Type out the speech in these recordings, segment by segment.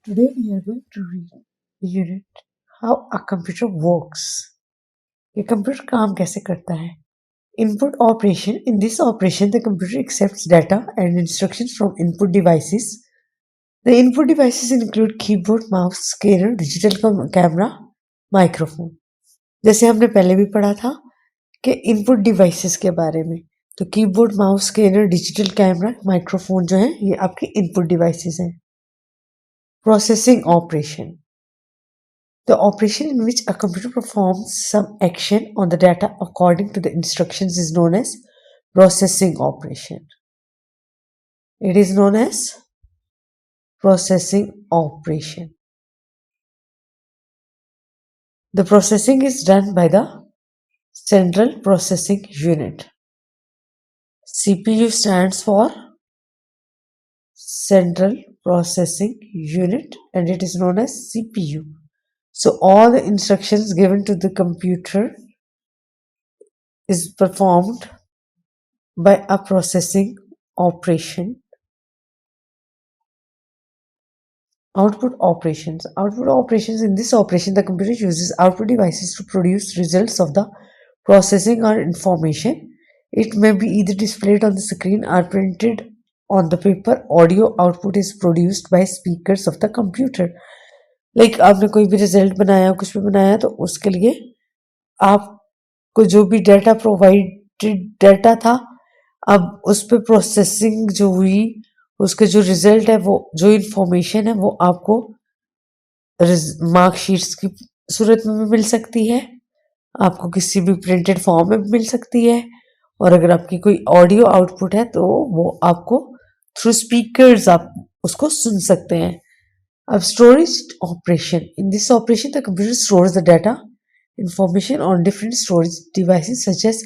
Today we are going to read the unit How a Computer Works. ये computer काम कैसे करता है? Input operation. In this operation, the computer accepts data and instructions from input devices. The input devices include keyboard, mouse, scanner, digital camera, microphone. जैसे हमने पहले भी पढ़ा था कि इनपुट डिवाइसेस के बारे में, तो keyboard, mouse, scanner, digital camera, microphone जो है ये आपके इनपुट डिवाइसेस हैं. Processing operation. The operation in which a computer performs some action on the data according to the instructions is known as processing operation. It is known as processing operation. The processing is done by the Central Processing Unit. CPU stands for Central Processing Unit and it is known as CPU. So all the instructions given to the computer is performed by a processing operation. Output operations. Output operations. In this operation, the computer uses output devices to produce results of the processing or information. It may be either displayed on the screen or printed on the paper. Audio output is produced by speakers of the computer. Like आपने कोई भी result बनाया, कुछ भी बनाया, तो उसके लिए आपको जो भी डाटा प्रोवाइडेड डाटा था, अब उस पर प्रोसेसिंग जो हुई, उसके जो रिजल्ट है, वो जो इंफॉर्मेशन है, वो आपको मार्कशीट्स की सूरत में भी मिल सकती है, आपको किसी भी प्रिंटेड फॉर्म में भी मिल सकती है, और अगर आपकी कोई ऑडियो आउटपुट है तो वो आपको थ्रू स्पीकर्स आप उसको सुन सकते हैं. अब storage operation. In this operation the computer stores the data information on different storage devices such as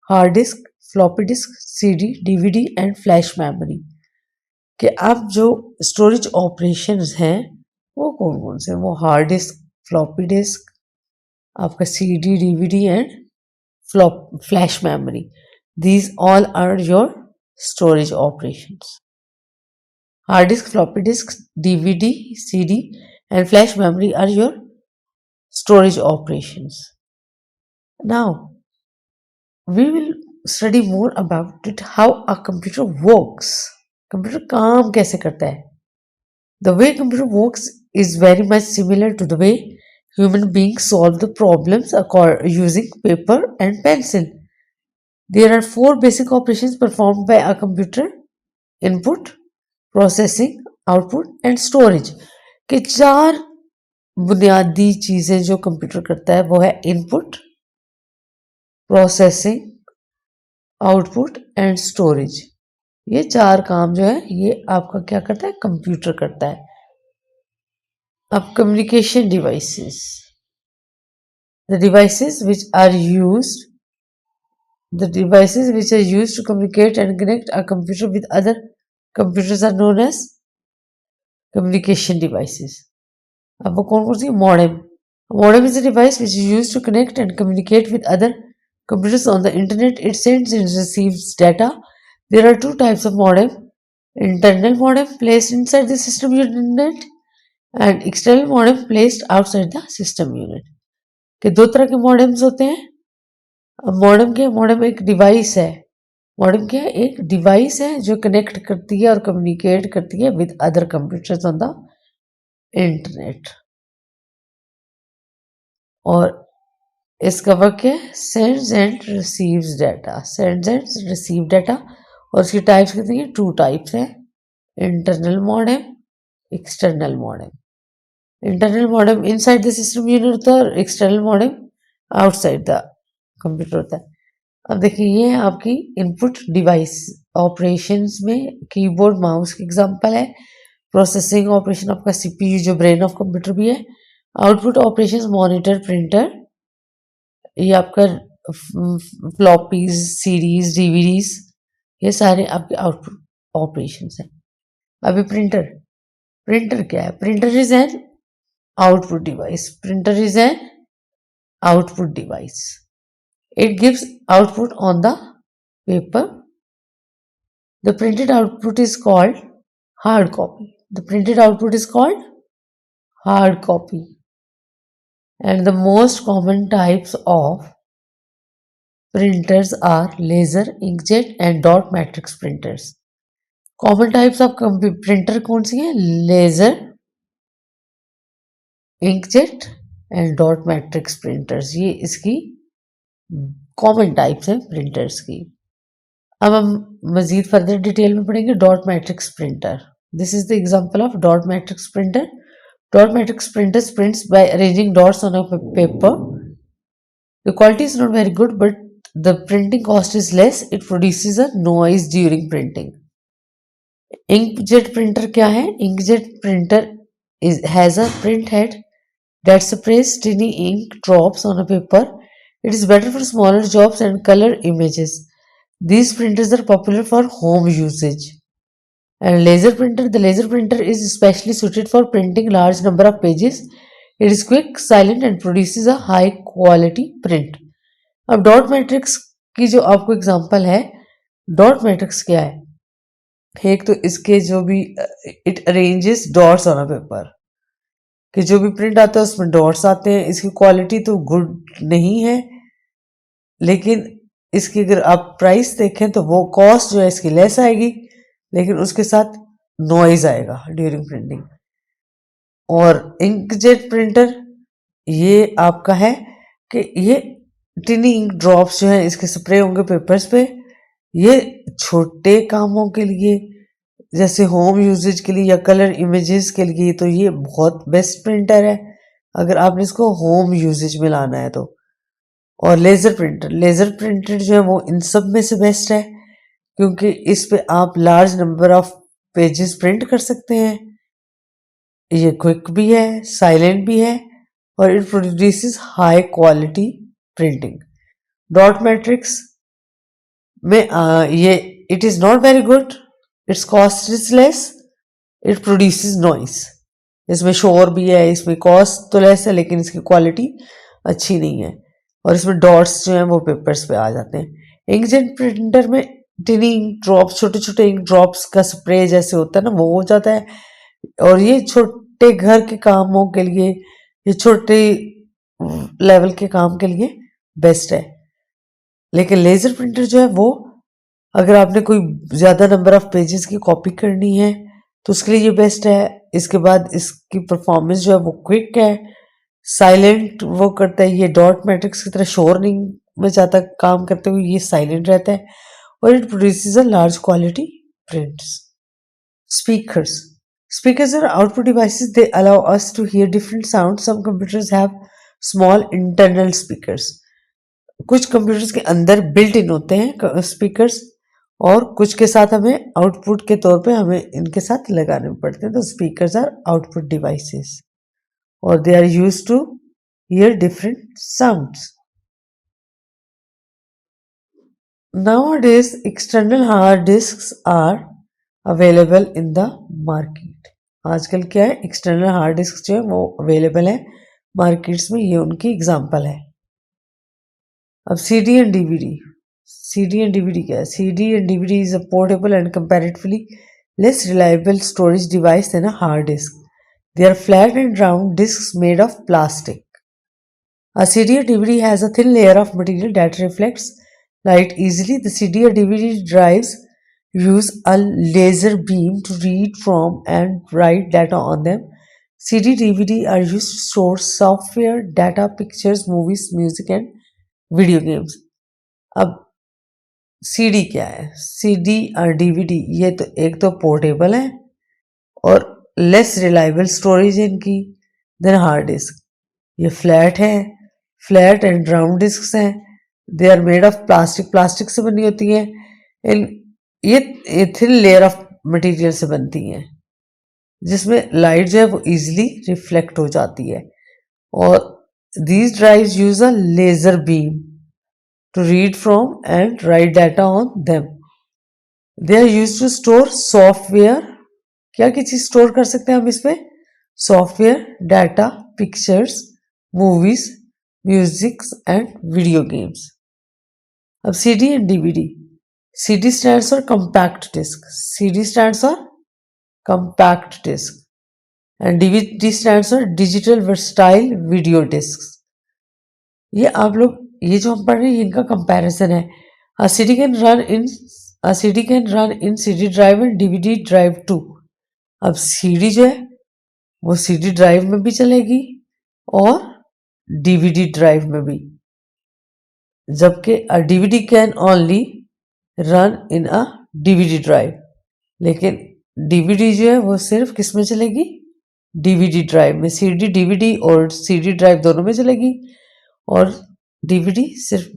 hard disk, floppy disk, CD, DVD and flash memory. कि अब जो स्टोरेज ऑपरेशंस हैं वो कौन कौन से हैं? वो हार्ड डिस्क, फ्लॉपी डिस्क, आपका CD, DVD and flash memory. These all are your storage operations. Hard disk, floppy disk, DVD, CD and flash memory are your storage operations. Now, we will study more about it, how a computer works. Computer काम कैसे करता है? The way computer works is very much similar to the way human beings solve the problems using paper and pencil. There are 4 basic operations performed by a computer: input, processing, output and storage. कि 4 बुनियादी चीजें जो computer करता है वो है input, processing, output and storage. ये 4 काम जो है ये आपका क्या करता है? कंप्यूटर करता है. अब communication devices. The devices which are used to communicate and connect a computer with other computers are known as communication devices. अब वो कौन कौन सी? Modem. Modem is a device which is used to connect and communicate with other computers on the internet. It sends and receives data. There are 2 types of modem: internal modem placed inside the system unit and external modem placed outside the system unit. कि 2 तरह के modems होते हैं. अब modem क्या है? Modem एक device है. मॉडेम क्या है? एक डिवाइस है जो कनेक्ट करती है और कम्युनिकेट करती है with other computers on the internet. और इसका वर्क क्या है? Sends and receives data. Sends and receive data. और उसकी टाइप्स कितनी है? 2 टाइप्स है: internal modem, external modem. Internal modem inside the system unit होता है और external modem outside the computer होता है. अब देखिए ये है आपकी इनपुट डिवाइस ऑपरेशंस में कीबोर्ड, माउस की एग्जांपल है. प्रोसेसिंग ऑपरेशन आपका सीपीयू जो ब्रेन ऑफ कंप्यूटर भी है. आउटपुट ऑपरेशंस मॉनिटर, प्रिंटर, ये आपका फ्लॉपीज, सीडीज, डीवीडीज, ये सारे आपके आउटपुट ऑपरेशंस हैं. अभी प्रिंटर. प्रिंटर क्या है? Printer is an output device. Printer is an output device. It gives output on the paper. The printed output is called hard copy. The printed output is called hard copy. And the most common types of printers are laser, inkjet and dot matrix printers. Common types of printer कौन सी है? Laser, inkjet and dot matrix printers. ये इसकी common types हैं printers की. अब हम मजीद further detail में पढ़ेंगे dot matrix printer. This is the example of dot matrix printer. Dot matrix printer prints by arranging dots on a paper. The quality is not very good, but the printing cost is less. It produces a noise during printing. Inkjet printer क्या है? Inkjet printer has a print head that sprays tiny ink drops on a paper. It is better for smaller jobs and color images. These printers are popular for home usage. And laser printer, the laser printer is especially suited for printing large number of pages. It is quick, silent and produces a high quality print. अब dot matrix की जो आपको example है, dot matrix क्या है? एक तो इसके जो भी it arranges dots on a paper, कि जो भी प्रिंट आता है उसमें डॉट्स आते हैं. इसकी क्वालिटी तो गुड नहीं है, लेकिन इसकी अगर आप प्राइस देखें तो वो कॉस्ट जो है इसकी लेस आएगी, लेकिन उसके साथ नॉइज आएगा ड्यूरिंग प्रिंटिंग. और इंकजेट प्रिंटर ये आपका है कि ये टिनी इंक ड्रॉप्स जो है इसके स्प्रे होंगे पेपर्स पे. ये छोटे कामों के लिए जैसे होम यूजेज के लिए या कलर इमेजेस के लिए तो ये बहुत बेस्ट प्रिंटर है अगर आपने इसको होम यूजेज में लाना है तो. और लेजर प्रिंटर जो है वो इन सब में से बेस्ट है, क्योंकि इस पे आप large number of pages print कर सकते हैं. ये क्विक भी है, साइलेंट भी है और it produces high quality printing. Dot matrix में ये it is not very good, it's cost is less, it produces noise. इसमें शोर भी है, इसमें कॉस्ट तो लेस है लेकिन इसकी क्वालिटी अच्छी नहीं है, और इसमें डॉट्स जो हैं वो पेपर्स पे आ जाते हैं. इंकजेट प्रिंटर में टिनी इंक ड्रॉप्स, छोटे छोटे इंक ड्रॉप्स का स्प्रे जैसे होता है ना, वो हो जाता है. और ये छोटे घर के कामों के लिए, ये छोटे लेवल के काम के लिए बेस्ट है. लेकिन लेजर प्रिंटर जो है वो अगर आपने कोई ज़्यादा नंबर ऑफ पेजेस की कॉपी करनी है तो उसके लिए ये बेस्ट है. इसके बाद इसकी परफॉर्मेंस जो है वो क्विक है, साइलेंट वो करता है. ये डॉट मैट्रिक्स की तरह शोर नहीं मचाता काम करते हुए, ये साइलेंट रहता है और it produces a large quality prints. Speakers are output devices. They allow us to hear different sounds. Some computers have small internal speakers. कुछ कंप्यूटर्स के अंदर बिल्ट इन होते हैं स्पीकर्स, और कुछ के साथ हमें आउटपुट के तौर पे हमें इनके साथ लगाने पड़ते हैं. तो स्पीकर्स आर आउटपुट डिवाइसेस और they are used to hear different sounds. Nowadays, external hard disks are available in the market. आजकल क्या है, एक्सटर्नल हार्ड डिस्क जो है वो अवेलेबल है मार्केट्स में. ये उनकी एग्जांपल है. अब सीडी एंड डीवीडी क्या है? CD and DVD is a portable and comparatively less reliable storage device than a hard disk. They are flat and round disks made of plastic. A CD or DVD has a thin layer of material that reflects light easily. The CD or DVD drives use a laser beam to read from and write data on them. CD, DVD are used to store software, data, pictures, movies, music and video games. अब CD क्या है? CD और DVD ये तो एक तो portable है और लेस रिलायबल स्टोरेज है इनकी देन हार्ड डिस्क. ये फ्लैट है, फ्लैट एंड राउंड डिस्क हैं. They are made of plastic से बनी होती हैं. ये थिन लेयर ऑफ मटेरियल से बनती हैं जिसमें लाइट जो है वो इजीली रिफ्लेक्ट हो जाती है. और these drives use a laser beam to read from and write data on them. They are used to store software. क्या क्या चीज स्टोर कर सकते हैं हम इसमें? Software, data, pictures, movies, music and video games. अब CD and DVD. CD stands for compact disc. CD stands for compact disc. And DVD stands for digital versatile video disc. ये आप लोग, ये जो हम पढ़ रहे हैं इनका कंपैरिजन है। A CD can run in a CD can run in CD drive and DVD drive too। अब CD जो है वो CD ड्राइव में भी चलेगी और DVD ड्राइव में भी, जबकि a DVD can only run in a DVD drive, लेकिन DVD जो है वो सिर्फ किस में चलेगी, DVD ड्राइव में। CD DVD और CD ड्राइव दोनों में चलेगी और DVD सिर्फ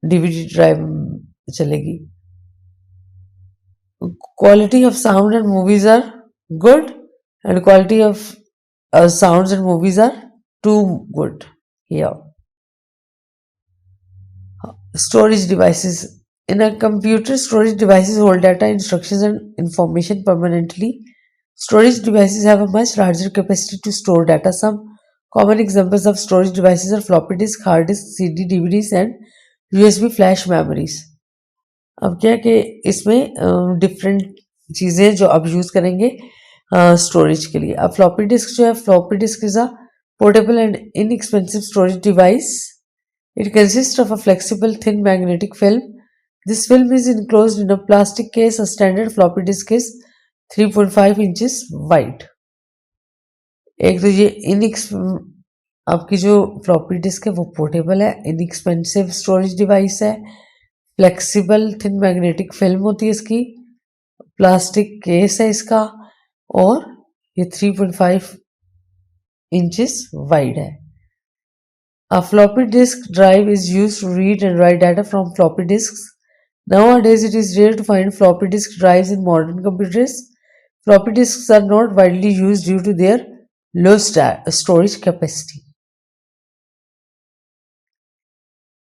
DVD ड्राइव में चलेगी। Quality of sound and movies are good and quality of sounds and movies are too good here. Storage devices. In a computer, storage devices hold data, instructions and information permanently. Storage devices have a much larger capacity to store data. Some common examples of storage devices are floppy disk, hard disk, CD, DVDs and USB flash memories. अब क्या कि इसमें different चीज़ें जो आप use करेंगे storage के लिए। अब फ्लॉपी डिस्क जो है, floppy disk is a portable and inexpensive storage device. It consist of a flexible thin magnetic film. This film is enclosed in a plastic case. A standard floppy disk is 3.5 inches wide. एक तो ये आपकी जो floppy disk है वो portable है, inexpensive storage device है, flexible thin magnetic film होती है इसकी, प्लास्टिक केस है इसका और ये 3.5 इंचेस वाइड है। A floppy disk drive is used to read and write data from floppy disks. Nowadays, it is rare to find floppy disk drives in modern computers. Floppy disks are not widely used due to their low storage capacity.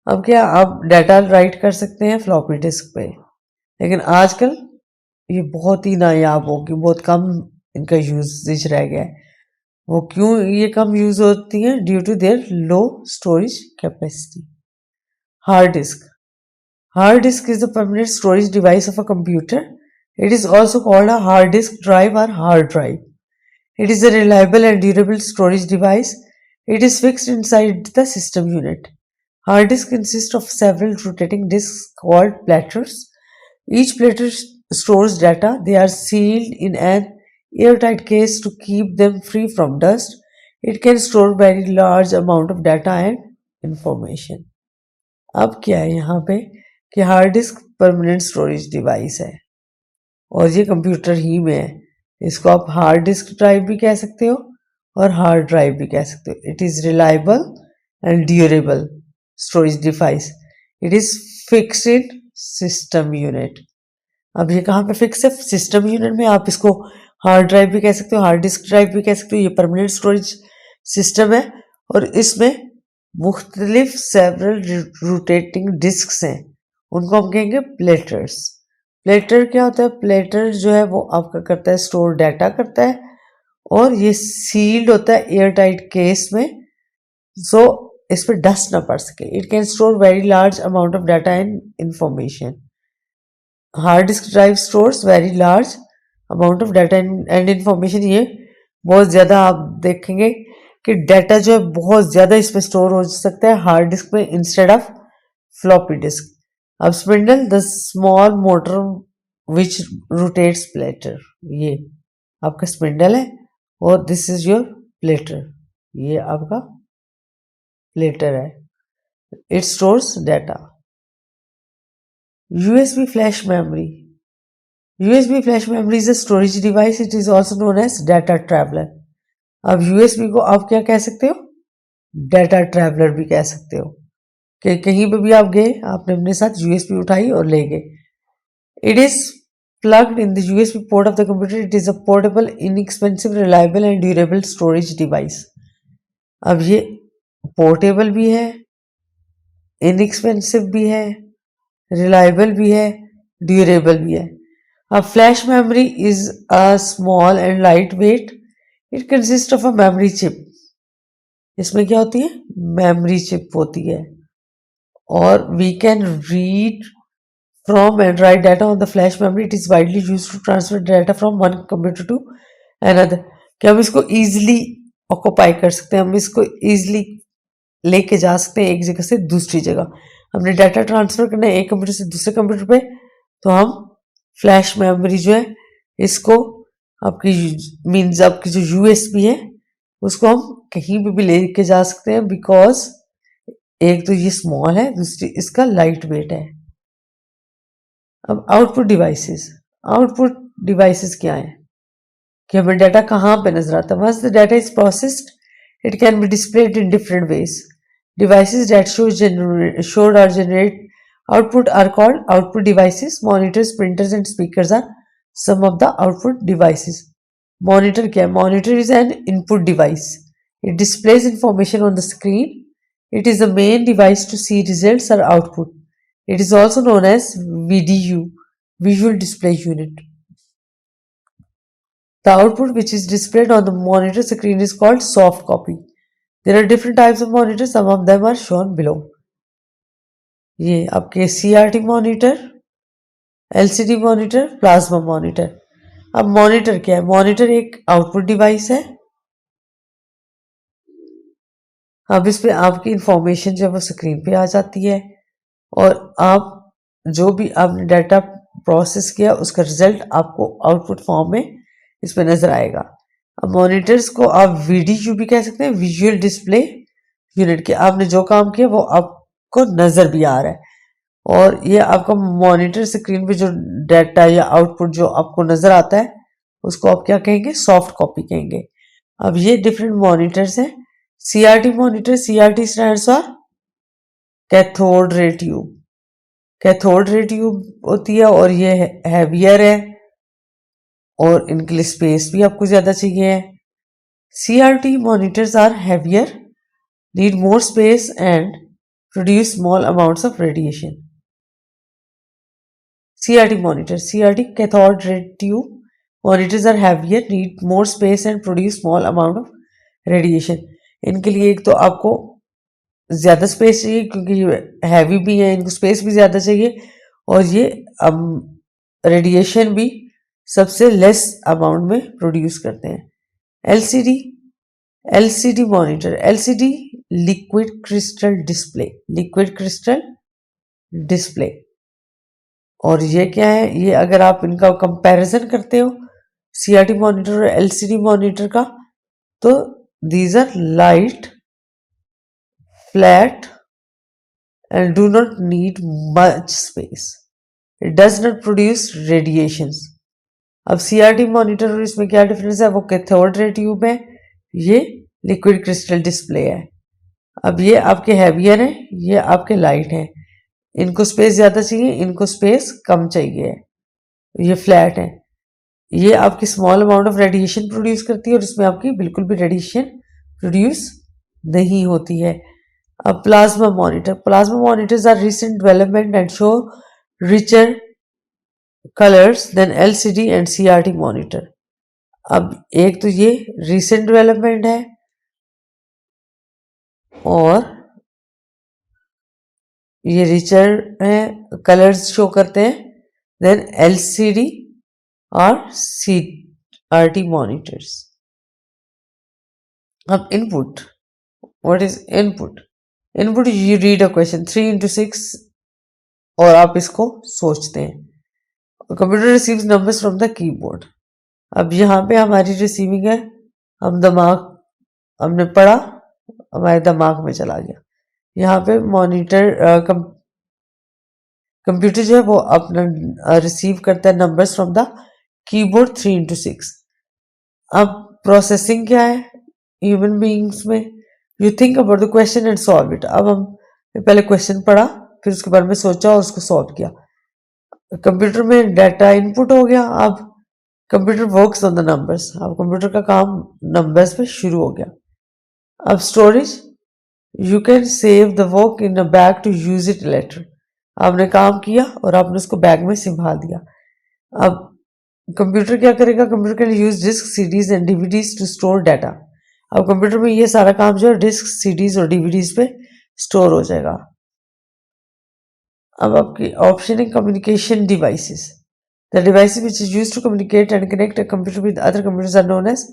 अब क्या आप data right कर सकते हैं floppy disk पे, लेकिन आजकल ये बहुत ही नायाब हो गई, बहुत कम इनका यूजेज रह गया है। वो क्यों ये कम यूज होती हैं? Due to their low storage capacity. Hard disk. Hard disk is the permanent storage device of a computer. It is also called a hard disk drive और hard drive. It is a reliable and durable storage device. It is fixed inside the system unit. Hard disk consists of several rotating disks called platters. Each platter stores data. They are sealed in an airtight case to keep them free from dust. It can store very large amount of data and information. अब क्या है यहाँ पे कि hard disk permanent storage device है और ये computer ही में है। इसको आप हार्ड डिस्क ड्राइव भी कह सकते हो और हार्ड ड्राइव भी कह सकते हो। It is reliable and durable storage device. It is fixed in system unit. अब ये कहाँ पे फिक्स है? सिस्टम यूनिट में। आप इसको हार्ड ड्राइव भी कह सकते हो, हार्ड डिस्क ड्राइव भी कह सकते हो। ये परमानेंट स्टोरेज सिस्टम है और इसमें मुख्तलिफ सेवरल रोटेटिंग डिस्क्स हैं, उनको हम कहेंगे प्लेटर्स। प्लेटर क्या होता है? प्लेटर जो है वो आपका करता है स्टोर डाटा करता है और ये सील्ड होता है एयर टाइट केस में, सो इस पर डस्ट ना पड़ सके। It can store very large amount of data and information. Hard disk drive stores very large amount of data and information. ये बहुत ज़्यादा आप देखेंगे कि डाटा जो है बहुत ज़्यादा इसमें स्टोर हो सकता है हार्ड डिस्क में इंस्टेड ऑफ फ्लॉपी डिस्क। अब spindle, the small motor which rotates platter. ये आपका स्पिंडल है और दिस इज योर प्लेटर। ये आपका प्लेटर है। It stores data. USB flash memory. USB flash memory is a storage device. It is also known as data traveler. अब USB को आप क्या कह सकते हो? डाटा ट्रैवलर भी कह सकते हो कि कहीं पे भी आप गए, आपने अपने साथ USB उठाई और ले गए। It is plugged in the USB port of the computer. It is a portable, inexpensive, reliable and durable storage device. अब ये पोर्टेबल भी है, इनएक्सपेंसिव भी है, रिलायबल भी है, ड्यूरेबल भी है। अब flash memory is a small and light weight. It consist of a memory chip. इसमें क्या होती है? मेमोरी चिप होती है और we can read from and write data on the flash memory. It is widely used to transfer data from one computer to another. कि हम इसको easily ऑक्यूपाई कर सकते हैं, हम इसको easily लेके जा सकते हैं एक जगह से दूसरी जगह। हमने डाटा ट्रांसफर करना है एक कंप्यूटर से दूसरे कंप्यूटर पे, तो हम फ्लैश मेमोरी जो है इसको आपकी मीन्स आपकी जो यूएसबी है उसको हम कहीं पे भी लेके जा सकते हैं, बिकॉज एक तो ये स्मॉल है, दूसरी इसका लाइट वेट है। अब आउटपुट डिवाइसेस क्या है कि हमें डाटा कहाँ पे नजर आता है। Once the data is processed it can be displayed in different ways. Devices that show or generate output are called output devices. Monitors, printers, and speakers are some of the output devices. Monitor क्या है? Monitor is an input device. It displays information on the screen. It is the main device to see results or output. It is also known as VDU, Visual Display Unit. The output which is displayed on the monitor screen is called soft copy. There are different types of monitors. Some of them are shown below. ये आपके CRT monitor, LCD monitor, plasma monitor. अब monitor क्या है? Monitor एक output device है। अब इस पे आपकी इंफॉर्मेशन जो है वो स्क्रीन पे आ जाती है और आप जो भी आपने डाटा प्रोसेस किया उसका रिजल्ट आपको आउटपुट फॉर्म में इस पे नजर आएगा। अब मॉनिटर्स को आप VDU भी कह सकते हैं, विजुअल डिस्प्ले यूनिट के। आपने जो काम किया वो आपको नजर भी आ रहा है और ये आपका मॉनिटर स्क्रीन पे जो डाटा या आउटपुट जो आपको नजर आता है उसको आप क्या कहेंगे? सॉफ्ट कॉपी कहेंगे। अब ये डिफरेंट मॉनिटर्स हैं। CRT monitor, CRT stands for cathode ray tube. Cathode ray tube होती है और ये हैवियर है और इनके लिए स्पेस भी आपको ज्यादा चाहिए है। CRT monitors are heavier, need more space and produce small amounts of radiation. CRT monitors, CRT cathode ray tube monitors are heavier, need more space and produce small amount of radiation. इनके लिए एक तो आपको ज्यादा space चाहिए क्योंकि ये heavy भी है, इनको स्पेस भी ज्यादा चाहिए और ये रेडिएशन भी सबसे लेस अमाउंट में प्रोड्यूस करते हैं। LCD monitor, LCD liquid crystal display. और ये क्या है? ये अगर आप इनका कंपैरिजन करते हो CRT मॉनिटर और LCD मॉनिटर का, तो these are light, flat and do not need much space. It does not produce radiations. अब CRT मॉनिटर और इसमें क्या डिफरेंस है? वो कैथोड रे ट्यूब है, ये लिक्विड क्रिस्टल डिस्प्ले है। अब ये आपके हैवियर है, ये आपके लाइट है। इनको स्पेस ज्यादा चाहिए, इनको स्पेस कम चाहिए। ये फ्लैट है, ये आपकी small amount of radiation produce करती है और इसमें आपकी बिल्कुल भी रेडिएशन प्रोड्यूस नहीं होती है। अब plasma monitors are recent development and show richer colors than LCD and CRT monitor. अब एक तो ये recent development है और ये रिचर है, कलर्स शो करते हैं देन LCD और CRT monitors. अब input, what is input? Input you read a question 3x6 और आप इसको सोचते हैं। Computer receives numbers from the keyboard. अब यहाँ पे हमारी रिसीविंग है, हमने पढ़ा, हमारे दिमाग में चला गया। यहाँ पे मॉनिटर कंप्यूटर जो है वो अपना रिसीव करता है numbers from the keyboard 3x6। अब प्रोसेसिंग क्या है ह्यूमन बीइंग्स में? You think about the question and solve it. अब हम पहले क्वेश्चन पढ़ा, फिर उसके बारे में सोचा और उसको सॉल्व किया। कंप्यूटर में डाटा इनपुट हो गया, अब computer works on the numbers. अब कंप्यूटर का काम नंबर्स पे शुरू हो गया। अब storage, you can save the work in a bag to use it later. आपने काम किया और आपने उसको बैग में संभाल दिया। अब कंप्यूटर क्या करेगा? Computer can use disk, CDs and DVDs to store data. अब कंप्यूटर में ये सारा काम जो है डिस्क, सीडीज और डीवीडीज पे स्टोर हो जाएगा। अब आपकी ऑप्शन है communication devices. The devices which is used to communicate and connect a computer with other computers are known as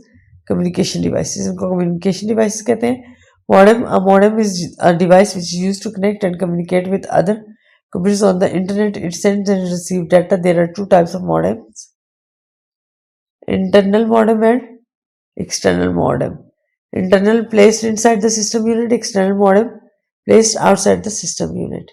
communication devices, इनको कम्युनिकेशन डिवाइसेस कहते हैं। Modem, a modem is a device which is used to connect and communicate with other computers on the internet. It sends and receives data. There are two types of modems: internal modem and external modem. Internal placed inside the system unit, external modem placed outside the system unit.